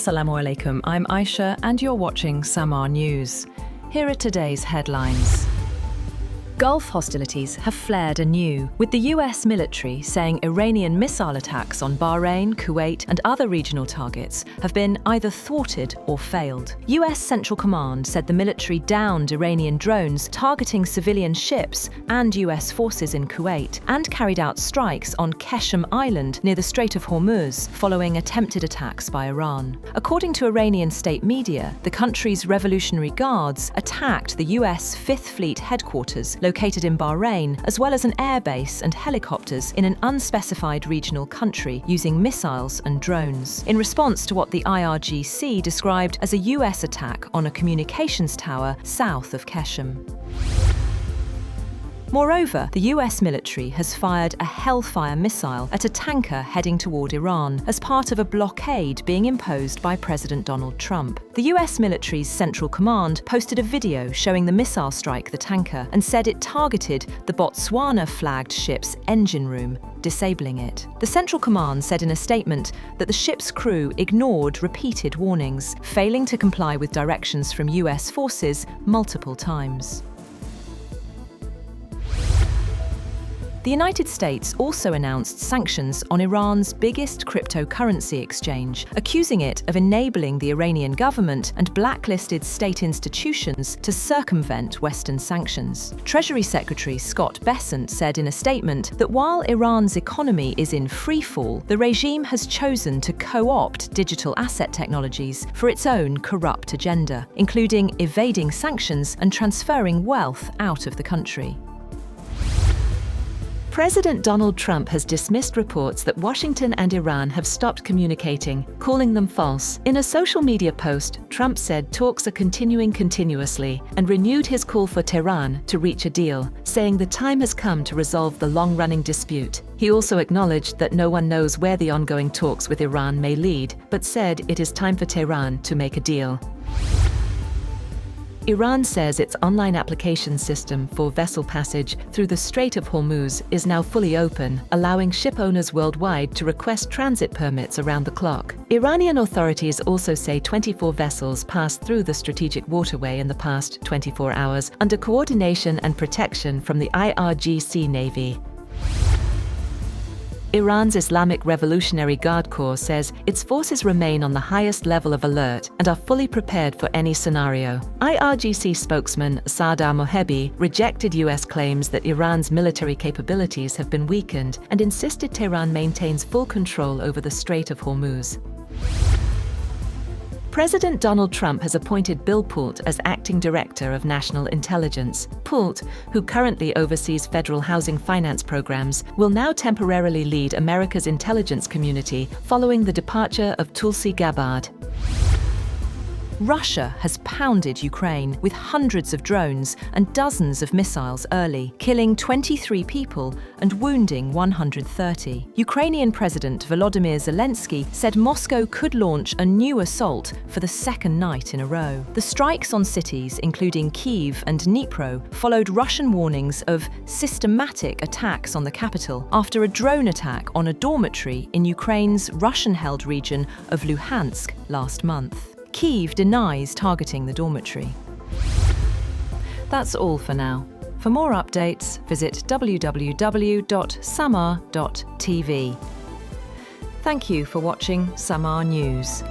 Assalamu alaikum, I'm Aisha and you're watching SAMAA News. Here are today's headlines. Gulf hostilities have flared anew, with the US military saying Iranian missile attacks on Bahrain, Kuwait and other regional targets have been either thwarted or failed. US Central Command said the military downed Iranian drones targeting civilian ships and US forces in Kuwait and carried out strikes on Qeshm Island near the Strait of Hormuz following attempted attacks by Iran. According to Iranian state media, the country's Revolutionary Guards attacked the US Fifth Fleet headquarters located in Bahrain, as well as an airbase and helicopters in an unspecified regional country using missiles and drones, in response to what the IRGC described as a US attack on a communications tower south of Qeshm. Moreover, the US military has fired a Hellfire missile at a tanker heading toward Iran as part of a blockade being imposed by President Donald Trump. The US military's Central Command posted a video showing the missile strike the tanker and said it targeted the Botswana-flagged ship's engine room, disabling it. The Central Command said in a statement that the ship's crew ignored repeated warnings, failing to comply with directions from US forces multiple times. The United States also announced sanctions on Iran's biggest cryptocurrency exchange, accusing it of enabling the Iranian government and blacklisted state institutions to circumvent Western sanctions. Treasury Secretary Scott Bessent said in a statement that while Iran's economy is in freefall, the regime has chosen to co-opt digital asset technologies for its own corrupt agenda, including evading sanctions and transferring wealth out of the country. President Donald Trump has dismissed reports that Washington and Iran have stopped communicating, calling them false. In a social media post, Trump said talks are continuing continuously and renewed his call for Tehran to reach a deal, saying the time has come to resolve the long-running dispute. He also acknowledged that no one knows where the ongoing talks with Iran may lead, but said it is time for Tehran to make a deal. Iran says its online application system for vessel passage through the Strait of Hormuz is now fully open, allowing ship owners worldwide to request transit permits around the clock. Iranian authorities also say 24 vessels passed through the strategic waterway in the past 24 hours under coordination and protection from the IRGC Navy. Iran's Islamic Revolutionary Guard Corps says its forces remain on the highest level of alert and are fully prepared for any scenario. IRGC spokesman Sadr Mohebi rejected US claims that Iran's military capabilities have been weakened and insisted Tehran maintains full control over the Strait of Hormuz. President Donald Trump has appointed Bill Poult as acting director of national intelligence. Poult, who currently oversees federal housing finance programs, will now temporarily lead America's intelligence community following the departure of Tulsi Gabbard. Russia has pounded Ukraine with hundreds of drones and dozens of missiles early, killing 23 people and wounding 130. Ukrainian President Volodymyr Zelensky said Moscow could launch a new assault for the second night in a row. The strikes on cities, including Kyiv and Dnipro, followed Russian warnings of systematic attacks on the capital after a drone attack on a dormitory in Ukraine's Russian-held region of Luhansk last month. Kyiv denies targeting the dormitory. That's all for now. For more updates, visit www.samaa.tv. Thank you for watching SAMAA News.